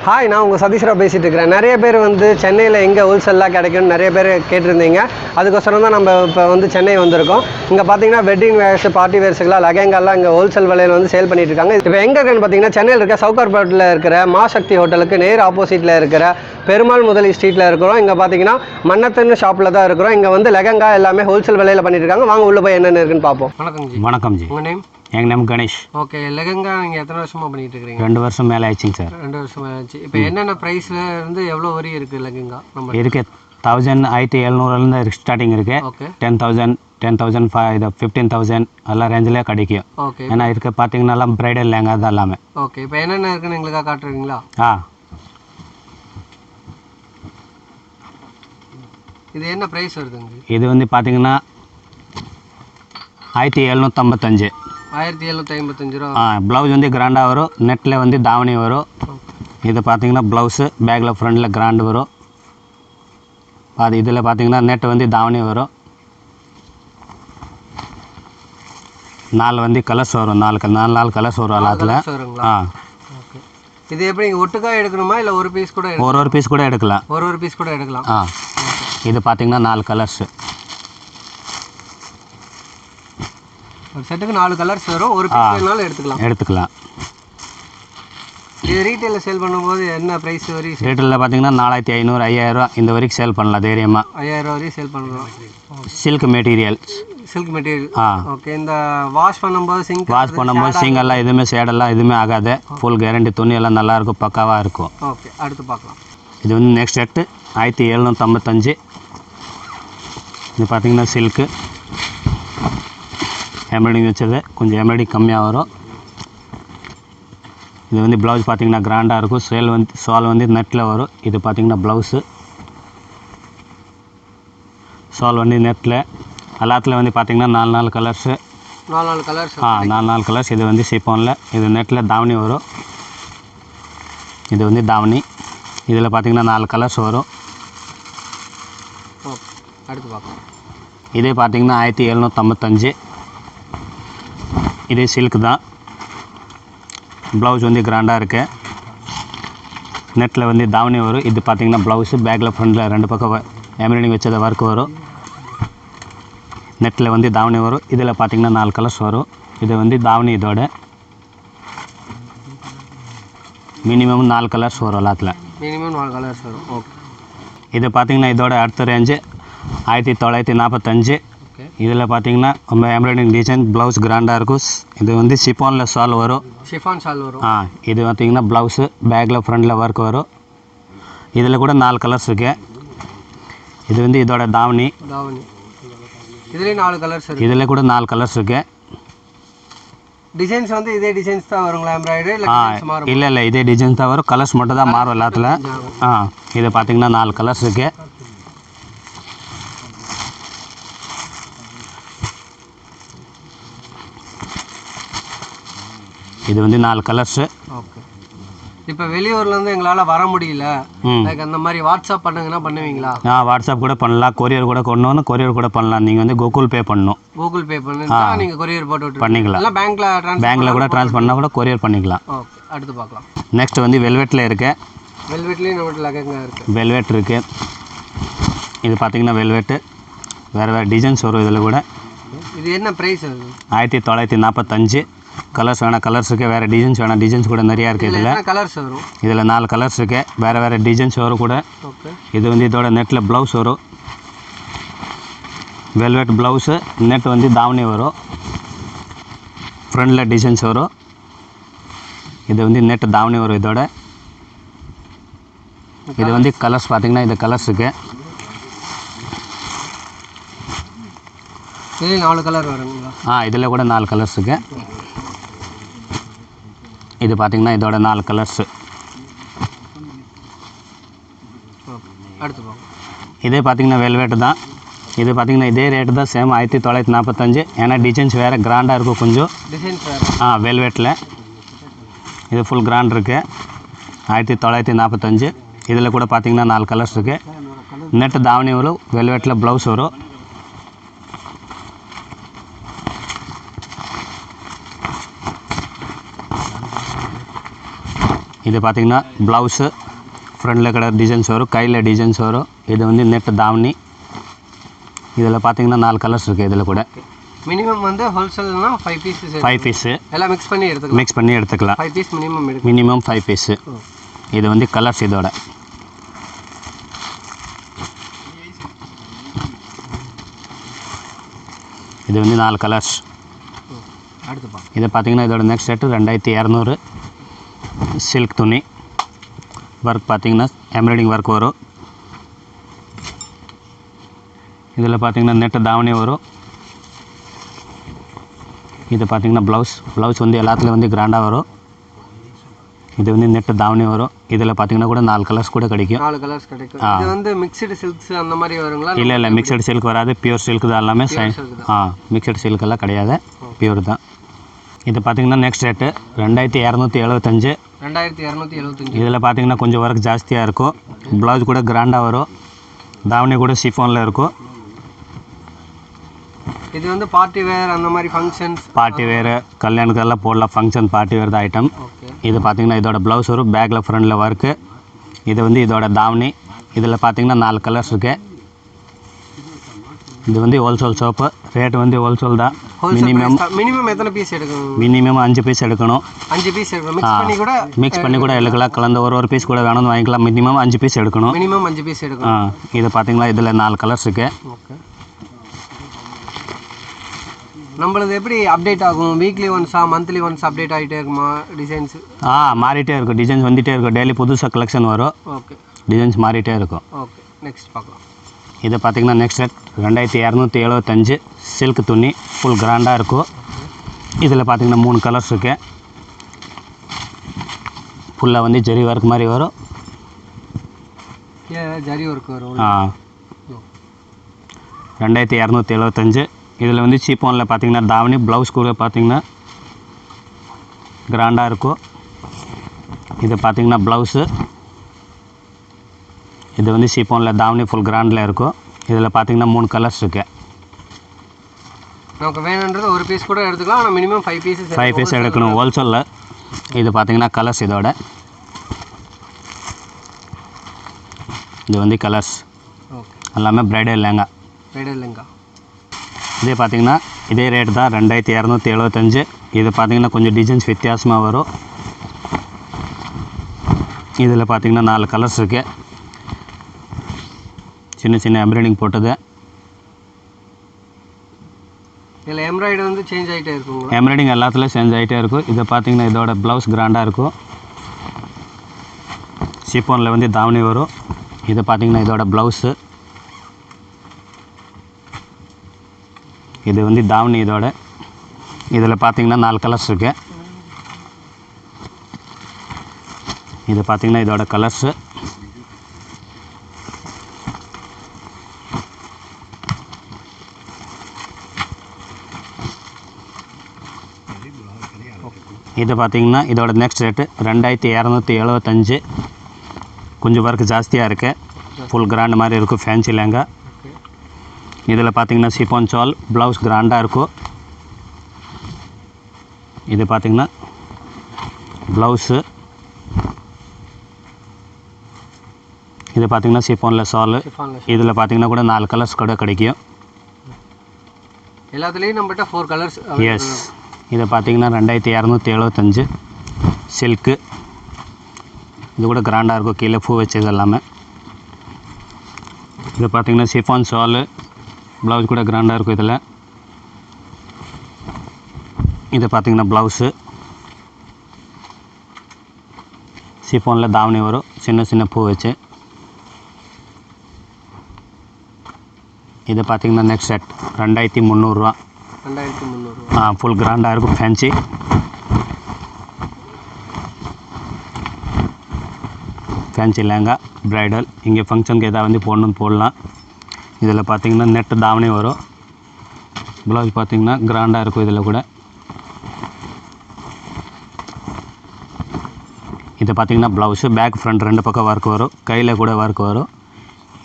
Hi, நான் உங்கள் சதீஷ்ராவ் பேசிகிட்டு இருக்கிறேன். நிறைய பேர் வந்து சென்னையில் எங்கே ஹோல்சேலாக கிடைக்கும்னு நிறைய பேர் கேட்டிருந்தீங்க. அதுக்கோசரம் தான் நம்ம இப்போ வந்து சென்னை வந்திருக்கோம். இங்கே பார்த்தீங்கன்னா வெட்டிங் வேர்ஸ், பார்ட்டி வேர்ஸுக்கெல்லாம் லெஹங்காலாம் இங்கே ஹோல்சேல் விலையில் வந்து சேல் பண்ணிட்டு இருக்காங்க. இப்போ எங்கே இருக்குன்னு பார்த்தீங்கன்னா சென்னையில் இருக்க சவுகார்பேட்டில் இருக்கிற மாசக்தி ஹோட்டலுக்கு நேர் ஆப்போசிட்டில் இருக்கிற பெருமாள் முதலி ஸ்ட்ரீட்டில் இருக்கிறோம். இங்கே பார்த்தீங்கன்னா மன்னத்தன்னு ஷாப்பில் தான் இருக்கிறோம். இங்கே வந்து லெஹங்கா எல்லாமே ஹோல்சேல் விலையில் பண்ணிட்டு இருக்காங்க. வாங்க உள்ளே போய் என்னென்ன இருக்குன்னு பார்ப்போம். வணக்கம் ஜி. வணக்கம் ஜி. உங்கள் நேம்? எங்கள் நேம் கணேஷ். ஓகே, லெஹங்கா நீங்கள் எத்தனை வருஷமாக பண்ணிட்டு இருக்கிறீங்க? 2 வருஷம் மேலே ஆயிடுச்சுங்க சார். 2 வருஷம் மேலே ஆச்சு. இப்போ என்னென்ன ப்ரைஸில் இருந்து எவ்வளோ வரி இருக்குது லெஹங்கா? நம்ம இருக்கு 1700 ஸ்டார்டிங் இருக்குது. ஓகே, 10,000 10,500 இது 15,000 எல்லா ரேஞ்சிலே கிடைக்கும். ஓகே. ஏன்னா இருக்க பார்த்தீங்கன்னா ப்ரைடல் லேங்கா தான் எல்லாமே. ஓகே, இப்போ என்னென்ன இருக்குன்னு எங்களுக்காக காட்டுறீங்களா? இது என்ன ப்ரைஸ் வருதுங்க? இது வந்து பார்த்தீங்கன்னா 1755. 1755 ரூபா. ப்ளவுஸ் வந்து கிராண்டாக வரும். நெட்டில் வந்து தாவணி வரும். இது பார்த்தீங்கன்னா ப்ளவுஸு பேக்கில் ஃப்ரண்டில் கிராண்டு வரும். அது இதில் பார்த்தீங்கன்னா நெட் வந்து தாவணி வரும். 4 வந்து கலர்ஸ் வரும். 4 கலர்ஸ் வரும் எல்லாத்துல. ஓகே, இது எப்படி ஒட்டுக்காக எடுக்கணுமா இல்லை ஒரு பீஸ் கூட? ஒரு பீஸ் கூட எடுக்கலாம். ஒரு பீஸ் கூட எடுக்கலாம். இது பார்த்தீங்கன்னா 4 கலர்ஸு. ஒரு செட்டுக்கு 4 கலர்ஸ் வரும். ஒரு பீஸ் வேணாலும் எடுத்துக்கலாம். இது ரீட்டைலில் சேல் பண்ணும்போது என்ன ப்ரைஸ் வரி? ரீட்டெயிலில் பார்த்தீங்கன்னா 4500 5000 இந்த வரைக்கும் சேல் பண்ணலாம் தைரியமாக. 5000 வரையும் சேல் பண்ணலாம். Silk material. ஓகே, இந்த வாஷ் பண்ணும்போது சிங்கெல்லாம் எதுவுமே சேடெல்லாம் எதுவுமே ஆகாது. Full guarantee. துணி எல்லாம் நல்லாயிருக்கும், பக்காவாக இருக்கும். ஓகே, அடுத்து பார்க்கலாம். இது வந்து நெக்ஸ்ட் செட்டு 1755. இது பார்த்தீங்கன்னா சில்க்கு எம்ப்ராய்டிங் வச்சது. கொஞ்சம் எம்ப்ராய்டிங் கம்மியாக வரும். இது வந்து ப்ளவுஸ் பார்த்தீங்கன்னா கிராண்டாக இருக்கும். ஷால் வந்து நெட்டில் வரும். இது பார்த்தீங்கன்னா ப்ளவுஸு. ஷால் வந்து நெட்டில். எல்லாத்துல வந்து பார்த்தீங்கன்னா 4 கலர்ஸு. 4 கலர்ஸ். 4 கலர்ஸ். இது வந்து சிப்பானில். இது நெட்டில் தாவணி வரும். இது வந்து தாவணி. இதில் பார்த்தீங்கன்னா 4 கலர்ஸ் வரும். அடுத்து பார்க்கலாம். இதே பார்த்தீங்கன்னா 1755. இதே சில்க் தான். ப்ளவுஸ் வந்து கிராண்டாக இருக்குது. நெட்டில் வந்து தாவணி வரும். இது பார்த்தீங்கன்னா ப்ளவுஸு பேக்கில் ஃப்ரண்டில் 2 பக்கம் எம்ப்ராய்டிங் வச்சத ஒர்க் வரும். நெட்டில் வந்து தாவணி வரும். இதில் பார்த்தீங்கன்னா 4 கலர்ஸ் வரும். இது வந்து தாவணி. இதோட மினிமம் 4 கலர்ஸ் வரும் எல்லாத்தில். மினிமம் 4 கலர்ஸ் வரும். ஓகே, இது பார்த்தீங்கன்னா இதோட அடுத்த ரேஞ்சு 1945. இதில் பார்த்தீங்கன்னா நம்ம எம்ப்ராய்டிங் டிசைன் ப்ளவுஸ் கிராண்டாக இருக்கும். இது வந்து ஷிஃபானில் ஷால் வரும். ஷிஃபான் ஷால் வரும். இது பார்த்தீங்கன்னா ப்ளவுஸு பேக்கில் ஃப்ரண்டில் ஒர்க் வரும். இதில் கூட 4 கலர்ஸ் இருக்குது. இது வந்து இதோட தாவணி. இதுலேயும் 4 கலர்ஸ் இருக்குது. இதில் கூட 4 கலர்ஸ் இருக்குது. டிசைன்ஸ் வந்து இதே டிசைன்ஸ் தான் வருங்களா? எம்ப்ராய்டரி இல்லை இதே டிசைன்ஸ் தான் வரும். கலர்ஸ் மட்டும் தான் மாறும் எல்லாத்துல. இது பார்த்தீங்கன்னா 4 கலர்ஸ் இருக்குது. இது வந்து 4 கலர்ஸு. ஓகே, இப்போ வெளியூர்லேருந்து எங்களால் வர முடியல, லைக் அந்த மாதிரி வாட்ஸ்அப் பண்ணுங்கன்னா பண்ணுவீங்களா? வாட்ஸ்அப் கூட பண்ணலாம். கொரியர் கூட கொரியர் கூட பண்ணலாம். நீங்கள் வந்து கூகுள் பே பண்ணணும். கூகுள் பே பண்ணி நீங்கள் கொரியர் போட்டு பண்ணிக்கலாம். பேங்க்கில் கூட ட்ரான்ஸ்ஃபர் பண்ணால் கூட கொரியர் பண்ணிக்கலாம். ஓகே, அடுத்து பார்க்கலாம். நெக்ஸ்ட் வந்து வெல்வெட்டில் இருக்குது. வெல்வெட்லேயும் நம்மகிட்ட லெஹங்கா இருக்குது. வெல்வெட் இருக்குது. இது பார்த்தீங்கன்னா வெல்வெட்டு. வேறு டிசைன்ஸ் வரும் இதில் கூட. இது என்ன ப்ரைஸ் வருது? 1945. கலர்ஸ் வேணால் கலர்ஸ் இருக்குது. வேறு டிசைன்ஸ் வேணால் டிசைன்ஸ் கூட நிறையா இருக்குது. இதில் கலர்ஸ் வரும். இதில் 4 கலர்ஸ் இருக்குது. வேறு டிசைன்ஸ் வரும் கூட. ஓகே, இது வந்து இதோட நெட்டில் ப்ளவுஸ் வரும். Velvet blouse. நெட் வந்து தாவணி வரும். ஃப்ரண்டில் டிசைன்ஸ் வரும். இது வந்து நெட் தாவணி வரும் இதோட. இது வந்து கலர்ஸ் பார்த்தீங்கன்னா இது கலர்ஸ் இருக்குது. இதில் 4 கலர் வருங்களா? இதில் கூட 4 கலர்ஸ் இருக்குது. இது பார்த்தீங்கன்னா இதோட 4 கலர்ஸு. அடுத்து பார்க்கலாம். இதே பார்த்தீங்கன்னா வெல்வெட்டு தான். இது பார்த்தீங்கன்னா இதே ரேட்டு தான். சேம் 1945. ஏன்னா டிசைன்ஸ் வேறு கிராண்டாக இருக்கும் கொஞ்சம். டிசைன்ஸ் வேறு. வெல்வெட்டில் இது ஃபுல் கிராண்ட் இருக்குது. 1945. இதில் கூட பார்த்தீங்கன்னா 4 கலர்ஸ் இருக்குது. நெட் தாவணி வரும். வெல்வெட்டில் ப்ளவுஸ் வரும். இது பார்த்தீங்கன்னா ப்ளவுஸு ஃப்ரண்டில் கலர் டிசைன்ஸ் வரும், கையில் டிசைன்ஸ் வரும். இது வந்து நெட் தாவணி. இதில் பார்த்தீங்கன்னா 4 கலர்ஸ் இருக்குது. இதில் கூட மினிமம் வந்து ஹோல்சேல்னா 5 பீஸ் 5 பீஸு எல்லாம் மிக்ஸ் பண்ணி எடுத்துக்கலாம் 5 பீஸ் மினிமம் எடுக்கும். Minimum 5 piece. இது வந்து கலர்ஸ் இதோட. இது வந்து 4 கலர்ஸ். அடுத்துப்பா இதை பார்த்தீங்கன்னா இதோட நெக்ஸ்ட் ரேட்டு 2200. சில்க் துணி ஒர்க் பார்த்தீங்கன்னா எம்ப்ராய்டிங் ஒர்க் வரும். இதில் பார்த்தீங்கன்னா நெட்டு தாவணி வரும். இது பார்த்தீங்கன்னா ப்ளவுஸ் வந்து எல்லாத்துலேயும் வந்து கிராண்டாக வரும். இது வந்து நெட்டு தாவணி வரும். இதில் பார்த்தீங்கன்னா கூட 4 கலர்ஸ் கூட கிடைக்கும். 4 கலர்ஸ் கிடைக்கும். இது வந்து மிக்ஸ்டு சில்க்ஸ் அந்த மாதிரி வருங்களா? இல்லை மிக்சடு சில்க் வராது, பியூர் சில்க் தான் எல்லாமே. மிக்சடு சில்க் எல்லாம் கிடையாது, பியூர் தான். இது பார்த்தீங்கன்னா நெக்ஸ்ட் ரேட்டு 2275. 2275. இதில் பார்த்தீங்கன்னா கொஞ்சம் ஒர்க் ஜாஸ்தியாக இருக்கும். ப்ளவுஸ் கூட கிராண்டாக வரும். தாவணி கூட ஷிஃபானில் இருக்கும். இது வந்து பார்ட்டி வேர் அந்த மாதிரி ஃபங்க்ஷன்ஸ், பார்ட்டி வேர் கல்யாணத்துக்கெல்லாம் போடலாம். ஃபங்க்ஷன் பார்ட்டி வேர் தான் ஐட்டம். இது பார்த்தீங்கன்னா இதோட ப்ளவுஸ் வரும், பேக்கில் ஃப்ரண்டில் ஒர்க்கு. இது வந்து இதோட தாவணி. இதில் பார்த்தீங்கன்னா 4 கலர்ஸ் இருக்குது. இது வந்து ஹோல்சேல் ஷாப்பு. ரேட்டு வந்து ஹோல்சேல் தான். மினிமம் எத்தனை பீஸ் எடுக்கணும்? மினிமம் 5 பீஸ் எடுக்கணும். 5 பீஸ் எடுக்கணும். மிக்ஸ் பண்ணி கூட எடுக்கலாம். கலந்து ஒரு பீஸ் கூட வேணும்னு வாங்கிக்கலாம். மினிமம் 5 பீஸ் எடுக்கணும். மினிமம் 5 பீஸ் எடுக்கணும். இது பார்த்தீங்களா இதில் 4 கலர்ஸ் இருக்குது. ஓகே. நம்மளது எப்படி அப்டேட் ஆகும்? வீக்லி ஒன்ஸா மந்த்லி ஒன்ஸ் அப்டேட் ஆகிட்டே இருக்குமா டிசைன்ஸ்? மாறிட்டே இருக்கும். டிசைன்ஸ் வந்துகிட்டே இருக்கும். டெய்லி புதுசாக கலெக்ஷன் வரும். ஓகே. டிசைன்ஸ் மாறிட்டே இருக்கும். ஓகே. நெக்ஸ்ட் பார்க்கலாம். இது பார்த்தீங்கன்னா நெக்ஸ்ட் ரேட் 2275. சில்க் துணி ஃபுல் கிராண்டாக இருக்கும். இதில் பார்த்தீங்கன்னா 3 கலர்ஸ் இருக்குது. ஃபுல்லாக வந்து ஜரி ஒர்க் மாதிரி வரும். ஜரி ஒர்க் வரும். 2275. இதில் வந்து சீப்போனில் பார்த்தீங்கன்னா தாவணி ப்ளவுஸ் கூட பார்த்தீங்கன்னா கிராண்டாக இருக்கும். இது பார்த்தீங்கன்னா ப்ளவுஸு. இது வந்து சீப்போனில் தாவணி ஃபுல் கிராண்டில் இருக்கும். இதில் பார்த்தீங்கன்னா 3 கலர்ஸ் இருக்குது. நமக்கு வேணுன்றது ஒரு பீஸ் கூட எடுத்துக்கலாம். ஆனால் மினிமம் 5 பீஸ் எடுக்கணும் ஹோல்சேலில். இது பார்த்தீங்கன்னா கலர்ஸ் இதோட. இது வந்து கலர்ஸ் எல்லாமே பிரைடல் லெங்கா. இதே பார்த்தீங்கன்னா இதே ரேட் தான் 2275. இது பார்த்தீங்கன்னா கொஞ்சம் டிசைன்ஸ் வித்தியாசமாக வரும். இதில் பார்த்தீங்கன்னா 4 கலர்ஸ் இருக்குது. சின்ன எம்ப்ராய்டிங் போட்டது. இதில் எம்ப்ராய்டரி வந்து சேஞ்ச் ஆகிட்டே இருக்கும். எம்ப்ராய்டிங் எல்லாத்துலேயும் சேஞ்ச் ஆகிட்டே இருக்கும். இது பார்த்தீங்கன்னா இதோட ப்ளவுஸ் கிராண்டாக இருக்கும். ஷிஃபானில் வந்து தாவணி வரும். இது பார்த்தீங்கன்னா இதோட ப்ளவுஸு. இது வந்து தாவணி இதோட. இதில் பார்த்தீங்கன்னா 4 கலர்ஸ் இருக்குது. இது பார்த்தீங்கன்னா இதோட கலர்ஸு. இது பார்த்தீங்கன்னா இதோட நெக்ஸ்ட் ரேட்டு 2275. கொஞ்சம் ஒர்க் ஜாஸ்தியாக இருக்குது. ஃபுல் கிராண்ட் மாதிரி இருக்கும். ஃபேன்சி லெங்கா. இதில் பார்த்தீங்கன்னா ஷிஃபான் சால் ப்ளவுஸ் கிராண்டாக இருக்கும். இது பார்த்தீங்கன்னா ப்ளவுஸு. இது பார்த்தீங்கன்னா ஷிஃபானில் சால். இதில் பார்த்தீங்கன்னா கூட 4 கலர்ஸ் கூட கிடைக்கும். எல்லாத்துலேயும் நம்மகிட்ட 4 கலர்ஸ். எஸ். இது பார்த்தீங்கன்னா 2275. சில்க்கு. இது கூட கிராண்டாக இருக்கும். கீழே பூ வச்சது எல்லாமே. இது பார்த்தீங்கன்னா ஷிஃபான் சால் ப்ளவுஸ் கூட கிராண்டாக இருக்கும். இதில் இது பார்த்தீங்கன்னா ப்ளவுஸு. ஷிஃபானில் தாவணி வரும். சின்ன பூ வச்சு. இது பார்த்தீங்கன்னா நெக்ஸ்ட் செட் 2300 ரூபா. ஃபுல் கிராண்டாக இருக்கும். ஃபேன்சி. லெங்கா ப்ரைடல். இங்கே ஃபங்க்ஷனுக்கு எதாவது வந்து போடணுன்னு போடலாம். இதில் பார்த்தீங்கன்னா நெட்டு தாவணி வரும். ப்ளவுஸ் பார்த்தீங்கன்னா கிராண்டாக இருக்கும். இதில் கூட இது பார்த்தீங்கன்னா ப்ளவுஸு. பேக் ஃப்ரண்ட் 2 பக்கம் ஒர்க் வரும். கையில் கூட ஒர்க் வரும்.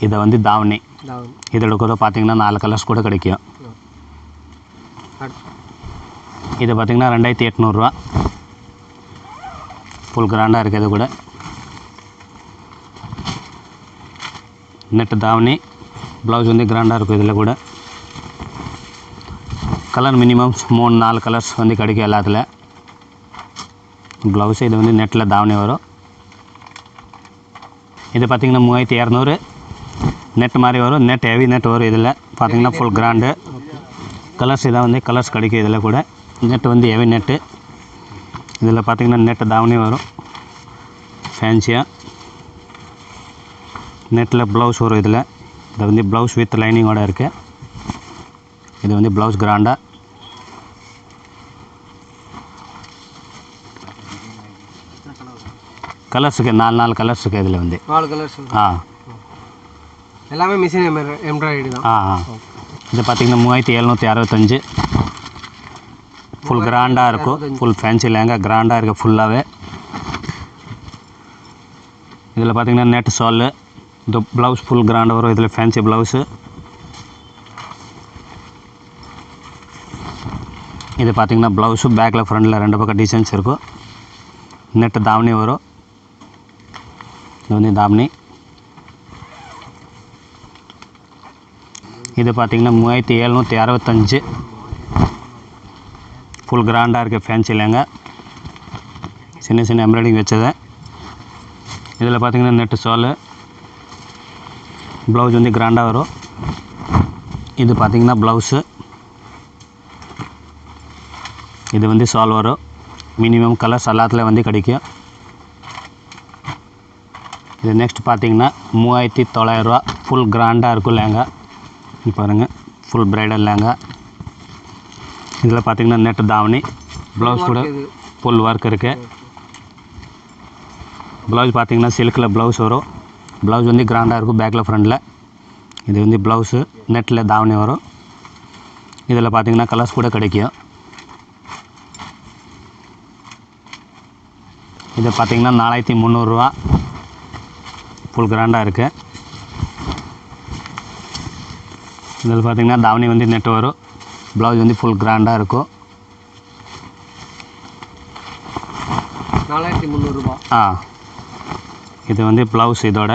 இதை வந்து தாவணி. இதில் கூட பார்த்தீங்கன்னா 4 கலர்ஸ் கூட கிடைக்கும். இது பார்த்தீங்கன்னா 2800 ரூபா. ஃபுல் கிராண்டாக இருக்குது இது கூட. நெட்டு தாவணி, ப்ளவுஸ் வந்து கிராண்டாக இருக்கும் இதில் கூட. கலர் மினிமம் 3-4 கலர்ஸ் வந்து கிடைக்கும் எல்லாத்தில். ப்ளவுஸு இது வந்து நெட்டில் தாவணி வரும். இது பார்த்திங்கன்னா 3200 நெட் மாதிரி வரும். நெட் ஹெவி நெட் வரும் இதில் பார்த்திங்கன்னா ஃபுல் கிராண்டு. கலர்ஸ் இதான் வந்து கலர்ஸ் கிடைக்கும் இதில் கூட. நெட் வந்து ஹெவி நெட்டு. இதில் பார்த்திங்கன்னா நெட் தாவணி வரும் ஃபேன்சியாக. நெட்டில் ப்ளவுஸ் வரும் இதில். இது வந்து ப்ளவுஸ் வித் லைனிங்கோடு இருக்குது. இது வந்து ப்ளவுஸ் கிராண்டாக. கலர்ஸ் இருக்குது 4 கலர்ஸ் இருக்குது இதில் வந்து 4 கலர்ஸ். எல்லாமே மிஷின் எம்ப்ராய்டரி தான். இது பார்த்திங்கன்னா 3765 ஃபுல் கிராண்டாக இருக்கும். ஃபுல் ஃபேன்சி லேங்கா கிராண்டாக இருக்குது ஃபுல்லாகவே. இதில் பார்த்திங்கன்னா நெட் சாலு, இது ப்ளவுஸ் ஃபுல் கிராண்டாக வரும். இதில் ஃபேன்சி ப்ளவுஸு. இது பார்த்திங்கன்னா ப்ளவுஸு பேக்கில் ஃப்ரண்டில் 2 பக்கம் டிசைன்ஸ் இருக்கும். நெட்டு தாவணி வரும். இது வந்து தாவணி. இது பார்த்திங்கன்னா 3765 ஃபுல் கிராண்டாக இருக்குது ஃபேன்சி லேங்கா. சின்ன சின்ன எம்ப்ராய்டிங் வச்சது. இதில் பார்த்திங்கன்னா நெட்டு சாலு, ப்ளவுஸ் வந்து கிராண்டாக வரும். இது பார்த்திங்கன்னா ப்ளவுஸு. இது வந்து சால் வரும். மினிமம் கலர்ஸ் எல்லாத்துலேயும் வந்து கிடைக்கும். இது நெக்ஸ்ட் பார்த்திங்கன்னா 3900 ரூபா ஃபுல் கிராண்டாக இருக்கும் லேங்கா. பாருங்கள் ஃபுல் ப்ரைடல் லேங்கா. இதில் பார்த்திங்கன்னா நெட் தாவணி, ப்ளவுஸ் கூட ஃபுல் ஒர்க் இருக்குது. ப்ளவுஸ் பார்த்திங்கன்னா சில்கில் ப்ளவுஸ் வரும். ப்ளவுஸ் வந்து கிராண்டாக இருக்கும் பேக்கில் ஃப்ரண்டில். இது வந்து ப்ளவுஸு நெட்டில் தாவணி வரும். இதில் பார்த்திங்கன்னா கலர்ஸ் கூட கிடைக்கும். இது பார்த்திங்கன்னா 4300 ரூபா ஃபுல் கிராண்டாக இருக்குது. இதில் பார்த்திங்கன்னா தாவணி வந்து நெட் வரும். ப்ளவுஸ் வந்து ஃபுல் கிராண்டாக இருக்கும். 4300 ரூபா. இது வந்து ப்ளவுஸ். இதோட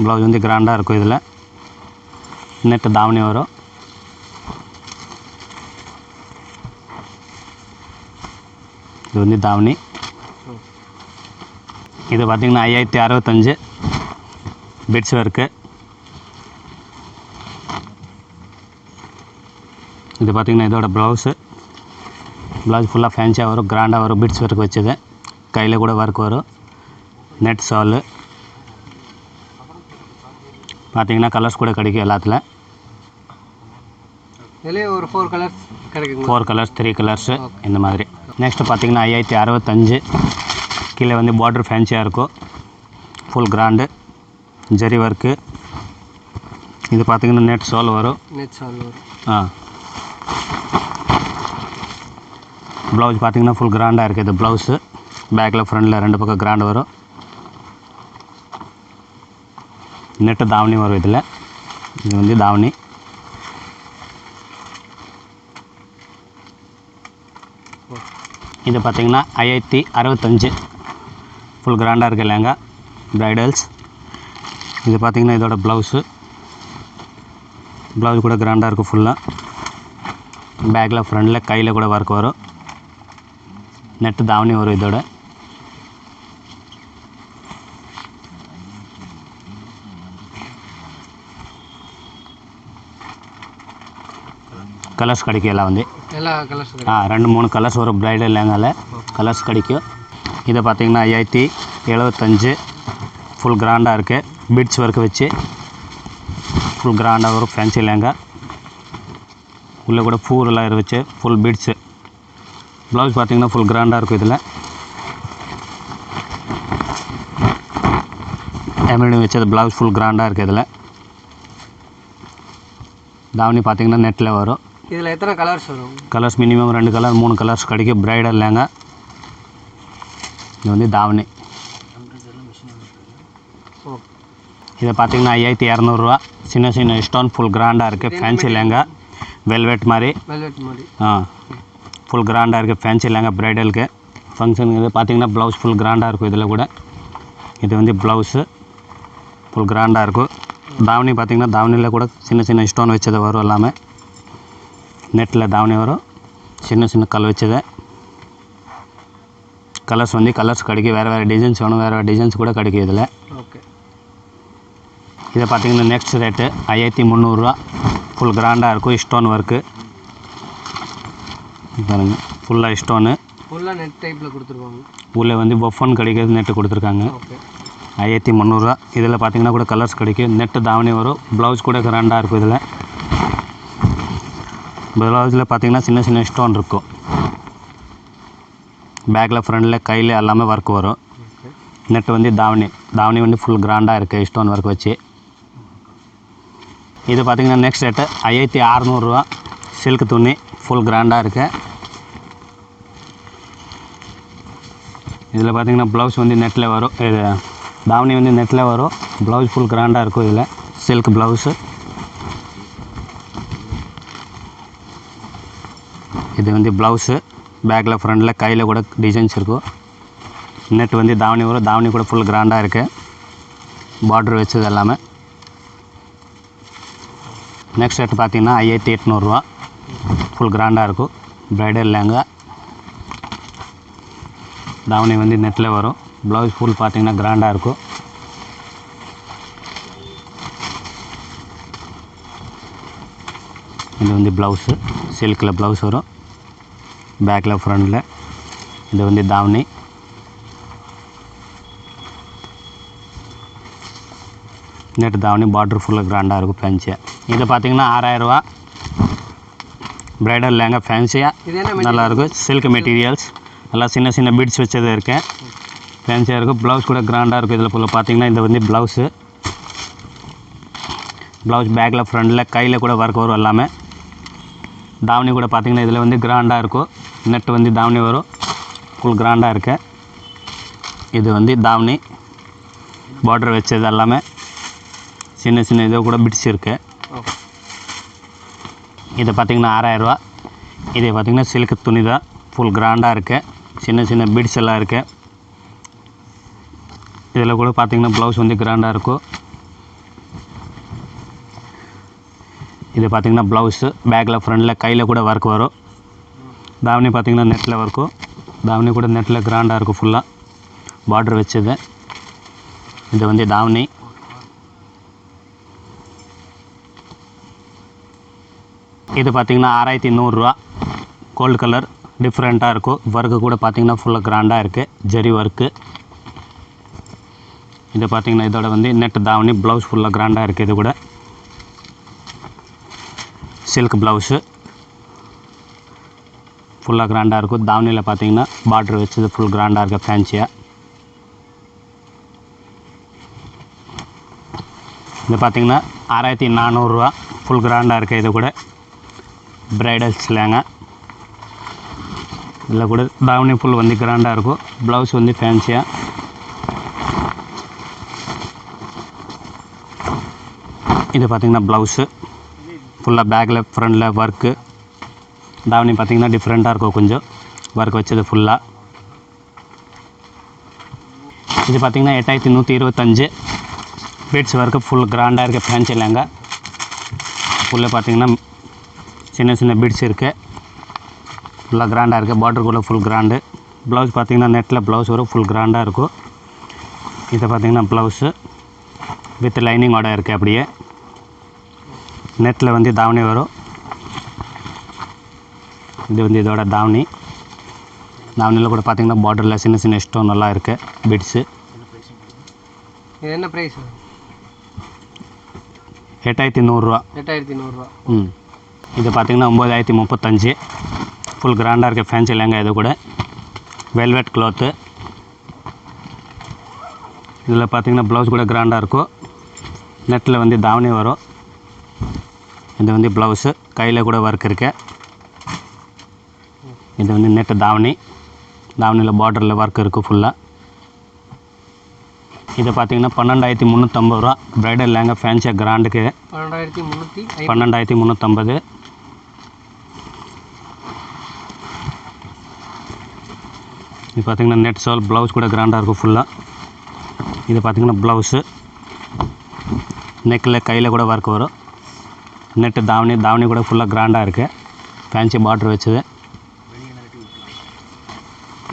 ப்ளவுஸ் வந்து கிராண்டாக இருக்கும். இதில் நெட்டு தாவணி வரும். இது வந்து தாவணி. இது பார்த்திங்கன்னா 5065 பிட்ஸ் ஒர்க்கு. இது பார்த்திங்கன்னா இதோட ப்ளவுஸு. ப்ளவுஸ் ஃபுல்லாக ஃபேன்சியாக வரும், கிராண்டாக வரும். பிட்ஸ் ஒர்க் வச்சது. கையில் கூட ஒர்க் வரும். நெட் சாலு பார்த்திங்கன்னா கலர்ஸ் கூட கிடைக்கும் எல்லாத்தில். இதுலேயே ஒரு 4 கலர்ஸ் கிடைக்கும். 4 கலர்ஸ் 3 கலர்ஸு இந்த மாதிரி. நெக்ஸ்ட்டு பார்த்திங்கன்னா 5065 கீழே வந்து பார்டர் ஃபேன்சியாக இருக்கும். Full grand zari work. இது பார்த்திங்கன்னா நெட் சால் வரும். நெட் சால் வரும். ப்ளவுஸ் பார்த்திங்கன்னா ஃபுல் கிராண்டாக இருக்குது. இது ப்ளவுஸு பேக்கில் ஃப்ரண்டில் 2 பக்கம் கிராண்டு வரும். நெட்டு தாவணி வரும் இதில். இது வந்து தாவணி. இது பார்த்திங்கன்னா 5065 ஃபுல் கிராண்டாக இருக்குது லேங்கா ப்ரைடல்ஸ். இது பார்த்திங்கன்னா இதோட ப்ளவுஸு. ப்ளவுஸ் கூட கிராண்டாக இருக்கும் ஃபுல்லாக. பேக்கில் ஃப்ரண்டில் கையில் கூட ஒர்க் வரும். நெட்டு தாவணி வரும் இதோட. கலர்ஸ் கிடைக்கும் எல்லாம் வந்து. எல்லா கலர்ஸ் 2-3 கலர்ஸ் வரும் ப்ரைடல் லேங்காவில். கலர்ஸ் கிடைக்கும். இதை பார்த்திங்கன்னா 5075 ஃபுல் கிராண்டாக இருக்குது. பிட்ஸ் ஒர்க் வச்சு ஃபுல் கிராண்டாக வரும் ஃபேன்சி லேங்கா. உள்ளே கூட பூரெல்லாம் வச்சு ஃபுல் பிட்ஸு. ப்ளவுஸ் பார்த்திங்கன்னா ஃபுல் கிராண்டாக இருக்கும். இதில் எம்ப்ராய்டிங் வச்சது ப்ளவுஸ் ஃபுல் கிராண்டாக இருக்குது. இதில் தாவணி பார்த்திங்கன்னா நெட்டில் வரும். இதில் எத்தனை கலர்ஸ் வரும்? கலர்ஸ் மினிமம் 2 கலர் 3 கலர்ஸ் கிடைக்கும் ப்ரைடல் லேங்கா. இது வந்து தாவணி. இதை பார்த்திங்கன்னா 5200 ரூபா. சின்ன சின்ன ஸ்டோன் ஃபுல் கிராண்டாக இருக்குது ஃபேன்சி லேங்கா. வெல்வெட் மாதிரி. ஃபுல் கிராண்டாக இருக்குது ஃபேன்சி லேங்கா ப்ரைடலுக்கு. ஃபங்க்ஷனுக்கு இது பார்த்தீங்கன்னா ப்ளவுஸ் ஃபுல் கிராண்டாக இருக்கும். இதில் கூட இது வந்து ப்ளவுஸு ஃபுல் கிராண்டாக இருக்கும். தாவணி பார்த்திங்கன்னா தாவணியில் கூட சின்ன சின்ன ஸ்டோன் வச்சது வரும். எல்லாமே நெட்டில் தாவணி வரும், சின்ன சின்ன கல் வச்சது. கலர்ஸ் வந்து கலர்ஸ் கிடைக்கும், வேறு டிசைன்ஸ் வேணும், வேறு டிசைன்ஸ் கூட கிடைக்கும் இதில். ஓகே. இதை பார்த்திங்கன்னா நெக்ஸ்ட் ரேட்டு 5300 ஃபுல் கிராண்டாக இருக்கும். ஸ்டோன் ஒர்க்கு பாருங்கள், ஃபுல்லாக ஸ்டோனு, ஃபுல்லாக நெட் டைப்பில் கொடுத்துருவாங்க. உள்ளே வந்து பஃபன் கிடைக்கிறது நெட்டு கொடுத்துருக்காங்க. ஓகே. 5300. இதில் பார்த்திங்கன்னா கூட கலர்ஸ் கிடைக்கும். நெட்டு தாவணி வரும், ப்ளவுஸ் கூட கிராண்டாக இருக்கும். இதில் ப்ளவுஸில் பார்த்திங்கன்னா சின்ன சின்ன ஸ்டோன் இருக்கும். பேக்கில் ஃப்ரண்டில் கையில் எல்லாமே ஒர்க் வரும். நெட்டு வந்து தாவணி வந்து ஃபுல் கிராண்டாக இருக்குது ஸ்டோன் ஒர்க் வச்சு. இது பார்த்திங்கன்னா நெக்ஸ்ட் ரேட்டு 5600 சில்க் துணி ஃபுல் கிராண்டாக இருக்குது. இதில் பார்த்திங்கன்னா ப்ளவுஸ் வந்து நெட்டில் வரும், இது தாவணி வந்து நெட்டில் வரும், ப்ளவுஸ் ஃபுல் கிராண்டாக இருக்கும். இதில் சில்க் ப்ளவுஸு. இது வந்து ப்ளவுஸு, பேக்கில் ஃப்ரண்டில் கையில் கூட டிசைன்ஸ் இருக்கும். நெட் வந்து தாவணி வரும், தாவணி கூட ஃபுல் கிராண்டாக இருக்குது, பார்டர் வச்சது எல்லாமே. நெக்ஸ்ட் ரேட்டு பார்த்திங்கன்னா 5800 ஃபுல் கிராண்டாக இருக்கும். ப்ரைடல் லேங்கா, தாவணி வந்து நெட்டில் வரும், ப்ளவுஸ் ஃபுல் பார்த்திங்கன்னா கிராண்டாக இருக்கும். இது வந்து ப்ளவுஸு, சில்கில் ப்ளவுஸ் வரும், பேக்கில் ஃப்ரண்டில். இது வந்து தாவணி. நெட் தாவணி, பார்டர் ஃபுல்லாக கிராண்டாக இருக்கும். ஃபேன்சியாக இது பார்த்திங்கன்னா 6000 ப்ரைடல் லேங்கா ஃபேன்சியாக நல்லாயிருக்கும். சில்க் மெட்டீரியல்ஸ் எல்லாம் சின்ன சின்ன பீட்ஸ் வச்சது இருக்குது, ஃபேன்சியாக இருக்கும். ப்ளவுஸ் கூட கிராண்டாக இருக்கும். இதில் ஃபுல்லாக பார்த்திங்கன்னா இது வந்து ப்ளவுஸு, ப்ளவுஸ் பேக்கில் ஃப்ரண்டில் கையில் கூட ஒர்க் வரும் எல்லாமே. தாவணி கூட பார்த்திங்கன்னா இதில் வந்து கிராண்டாக இருக்கும். நெட்டு வந்து தாவணி வரும், ஃபுல் கிராண்டாக இருக்கு. இது வந்து தாவணி, பார்டர் வச்சது எல்லாமே, சின்ன சின்ன இது கூட பிடிச்சி இருக்குது. இது பார்த்திங்கன்னா 6000. இது பார்த்திங்கன்னா சில்க் துணி தான், ஃபுல் கிராண்டாக இருக்குது, சின்ன சின்ன பீட்ஸ் எல்லாம் இருக்குது. இதில் கூட பார்த்திங்கன்னா ப்ளவுஸ் வந்து கிராண்டாக இருக்கும். இது பார்த்திங்கன்னா ப்ளவுஸு, பேக்கில் ஃப்ரண்டில் கையில் கூட ஒர்க் வரும். தாவணி பார்த்திங்கன்னா நெட்டில் ஒர்க்கும், தாவணி கூட நெட்டில் கிராண்டாக இருக்கும், ஃபுல்லாக பார்டர் வச்சது. இது வந்து தாவணி. இது பார்த்திங்கன்னா 6100 கோல்டு கலர், டிஃப்ரெண்ட்டாக இருக்கும். ஒர்க்கு கூட பார்த்திங்கன்னா ஃபுல்லாக கிராண்டாக இருக்குது, ஜரி ஒர்க்கு. இது பார்த்திங்கன்னா இதோட வந்து நெட் தாவணி, ப்ளவுஸ் ஃபுல்லாக கிராண்டாக இருக்குது. இது கூட சில்க் ப்ளவுஸு, ஃபுல்லாக கிராண்டாக இருக்கும். தாவணியில் பார்த்திங்கன்னா பார்டர் வச்சது ஃபுல் கிராண்டாக இருக்குது, ஃபேன்சியாக. இது பார்த்திங்கன்னா 6400 ஃபுல் கிராண்டாக இருக்குது. இது கூட ப்ரைடல்ஸ் லேங்கா. இதில் கூட தாவணி ஃபுல் வந்து கிராண்டாக இருக்கும், ப்ளவுஸ் வந்து ஃபேன்சியாக. இது பார்த்திங்கன்னா ப்ளவுஸு, ஃபுல்லாக பேக்கில் ஃப்ரண்டில் ஒர்க்கு. தாவணி பார்த்திங்கன்னா டிஃப்ரெண்ட்டாக இருக்கும், கொஞ்சம் ஒர்க் வச்சது ஃபுல்லாக. இது பார்த்திங்கன்னா 8125 பீட்ஸ் ஒர்க்கு, ஃபுல் கிராண்டாக இருக்குது, ஃபேன்சி லேங்கா. ஃபுல்லாக பார்த்திங்கன்னா சின்ன சின்ன பீட்ஸ் இருக்குது, ஃபுல்லாக கிராண்டாக இருக்குது. பார்டர் கூட ஃபுல் கிராண்டு. ப்ளவுஸ் பார்த்திங்கன்னா நெட்டில் ப்ளவுஸ் வரும், ஃபுல் கிராண்டாக இருக்கும். இது பார்த்திங்கன்னா ப்ளவுஸு வித் லைனிங்கோட இருக்குது. அப்படியே நெட்டில் வந்து தாவணி வரும். இது வந்து இதோட தாவணி. தாவணியில் கூட பார்த்திங்கன்னா பார்டரில் சின்ன சின்ன ஸ்டோன் எல்லாம் இருக்குது, பீட்ஸு. இது என்ன ப்ரைஸ்? 8100. 8100. இது பார்த்திங்கன்னா 9035 ஃபுல் கிராண்டாக இருக்குது, ஃபேன்சி லேங்கா. இது கூட வெல்வெட் க்ளாத்து. இதில் பார்த்திங்கன்னா ப்ளவுஸ் கூட கிராண்டாக இருக்கும். நெட்டில் வந்து தாவணி வரும். இது வந்து ப்ளவுஸு, கையில் கூட ஒர்க் இருக்குது. இது வந்து நெட்டு தாவணி, தாவணியில் பார்டரில் ஒர்க் இருக்குது ஃபுல்லாக. இது பார்த்திங்கன்னா 12350 ப்ரைடல் லேங்கா ஃபேன்சியாக கிராண்டுக்கு 12350. இது பார்த்திங்கன்னா நெட் சால் ப்ளவுஸ் கூட கிராண்டாக இருக்கும் ஃபுல்லாக. இது பார்த்திங்கன்னா ப்ளவுஸு நெக்கில் கையில் கூட ஒர்க் வரும். நெட்டு தாவணி கூட ஃபுல்லாக கிராண்டாக இருக்குது. ஃபேன்சி பார்டர் வச்சது.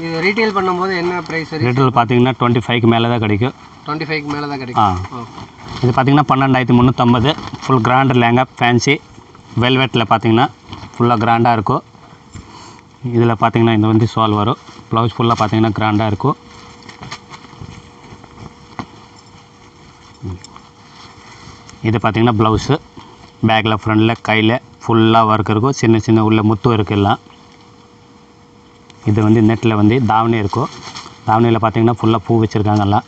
இது ரீட்டெயில் பண்ணும்போது என்ன ப்ரைஸ்? ரீட்டெயில் பார்த்தீங்கன்னா 25க்கு மேலே தான் கிடைக்கும். 25க்கு மேலே தான் கிடைக்கும். இது பார்த்திங்கன்னா 12,350 ஃபுல் கிராண்ட் லேங்கா ஃபேன்சி வெல்வெட்டில் பார்த்திங்கன்னா ஃபுல்லாக கிராண்டாக இருக்கும். இதில் பார்த்திங்கன்னா இந்த வந்து சால் வரும். ப்ளவுஸ் ஃபுல்லாக பார்த்திங்கன்னா கிராண்டாக இருக்கும். இது பார்த்திங்கன்னா ப்ளவுஸு பேக்கில் ஃப்ரண்டில் கையில் ஃபுல்லாக ஒர்க் இருக்கும். சின்ன சின்ன உள்ள முத்து இருக்குல்லாம். இது வந்து நெட்டில் வந்து தாவணி இருக்கும். தாவணியில் பார்த்திங்கன்னா ஃபுல்லாக பூ வச்சுருக்காங்கல்லாம்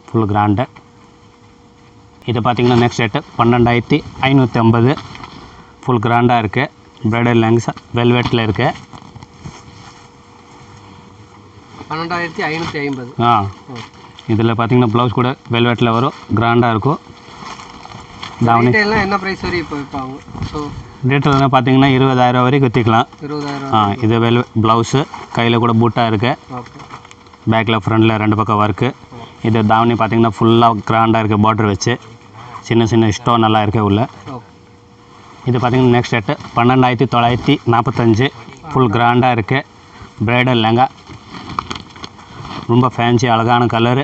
ஃபுல் கிராண்டு. இது பார்த்திங்கன்னா நெக்ஸ்ட் ரேட்டு 12,550 ஃபுல் கிராண்டாக இருக்குது. ப்ரைடல் லேங்ஸ் வெல்வெட்டில் இருக்குது. 12,550. இதில் பார்த்திங்கன்னா ப்ளவுஸ் கூட வெல்வெட்டில் வரும். கிராண்டாக இருக்கும். தாவணி என்ன ப்ரைஸ் வரையும் இப்போ விற்பாங்க? ஸோ ரேட்டெல்லாம் பார்த்தீங்கன்னா 20,000 வரைக்கும் விற்றுக்கலாம். 20,000. இது ப்ளவுஸு கையில் கூட பூட்டாக இருக்குது. ஓகே. பேக்கில் ஃப்ரண்டில் 2 பக்கம் ஒர்க்கு. இது தாவணி பார்த்திங்கன்னா ஃபுல்லாக கிராண்டாக இருக்குது. பார்டர் வச்சு சின்ன சின்ன ஸ்டோன் நல்லா இருக்குது உள்ள. இது பார்த்திங்கன்னா நெக்ஸ்ட் ரேட்டு 12,945 ஃபுல் கிராண்டாக இருக்குது. ப்ரைடல் லெங்கா ரொம்ப ஃபேன்சி அழகான கலரு.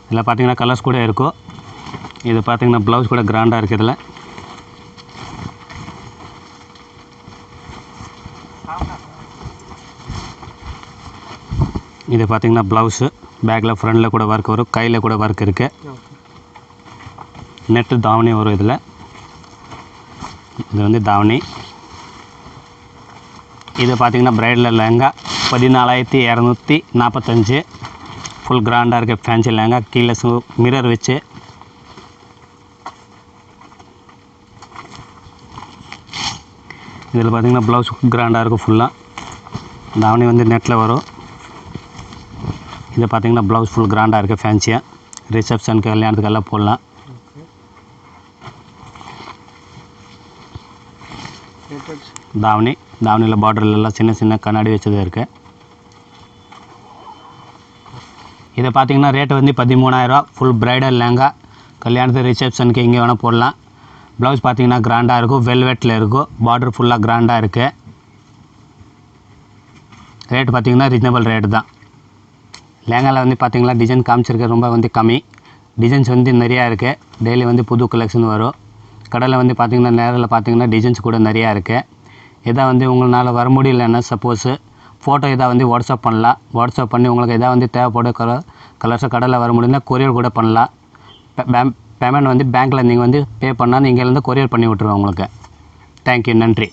இதில் பார்த்திங்கன்னா கலர்ஸ் கூட இருக்கும். இது பார்த்திங்கன்னா ப்ளவுஸ் கூட கிராண்டாக இருக்குது. இதில் இது பார்த்திங்கன்னா ப்ளவுஸு பேக்கில் ஃப்ரண்டில் கூட ஒர்க் வரும். கையில் கூட ஒர்க் இருக்குது. நெட்டு தாவணி வரும். இதில் இது வந்து தாவணி. இது பார்த்திங்கன்னா ப்ரைடல் லெஹங்கா 14,245 ஃபுல் கிராண்டாக இருக்குது. ஃபேன்சி லெஹங்கா கீழே மிரர் வச்சு. இதில் பார்த்திங்கன்னா ப்ளவுஸ் கிராண்டாக இருக்கும் ஃபுல்லாக. தாவணி வந்து நெட்டில் வரும். இது பார்த்திங்கன்னா ப்ளவுஸ் ஃபுல் கிராண்டாக இருக்குது ஃபேன்சியாக. ரிசப்ஷனுக்கு கல்யாணத்துக்கு எல்லாம் போடலாம். தாவணியில் பார்டர்லாம் சின்ன சின்ன கண்ணாடி வச்சது இருக்குது. இதை பார்த்திங்கன்னா ரேட்டு வந்து 13,000 ஃபுல் ப்ரைடல் லேங்கா. கல்யாணத்துக்கு ரிசப்ஷனுக்கு இங்கே வேணால் போடலாம். ப்ளவுஸ் பார்த்திங்கன்னா கிராண்டாக இருக்கும். வெல்வெட்டில் இருக்கும். பார்டர் ஃபுல்லாக கிராண்டாக இருக்குது. ரேட்டு பார்த்திங்கன்னா ரீசனபிள் ரேட்டு தான். லேங்காவில் வந்து பார்த்திங்கன்னா டிசைன் காமிச்சிருக்க ரொம்ப வந்து கம்மி. டிசைன்ஸ் வந்து நிறையா இருக்குது. டெய்லி வந்து புது கலெக்ஷன் வரும். கடையில் வந்து பார்த்திங்கன்னா நேரில் பார்த்திங்கன்னா டிசைன்ஸ் கூட நிறையா இருக்குது. இதை வந்து உங்களால் வர முடியலன்னா சப்போஸு ஃபோட்டோ இதை வந்து வாட்ஸ்அப் பண்ணலாம். வாட்ஸ்அப் பண்ணி உங்களுக்கு எதாவது வந்து தேவைப்படும் கலர்ஸை கடையில் வர முடியும்னா கொரியர் கூட பண்ணலாம். பேமெண்ட் வந்து பேங்க்கில் நீங்கள் வந்து பே பண்ணால் நீங்கள் இங்கேருந்து கொரியர் பண்ணி விட்ருவோம் உங்களுக்கு. தேங்க்யூ. நன்றி.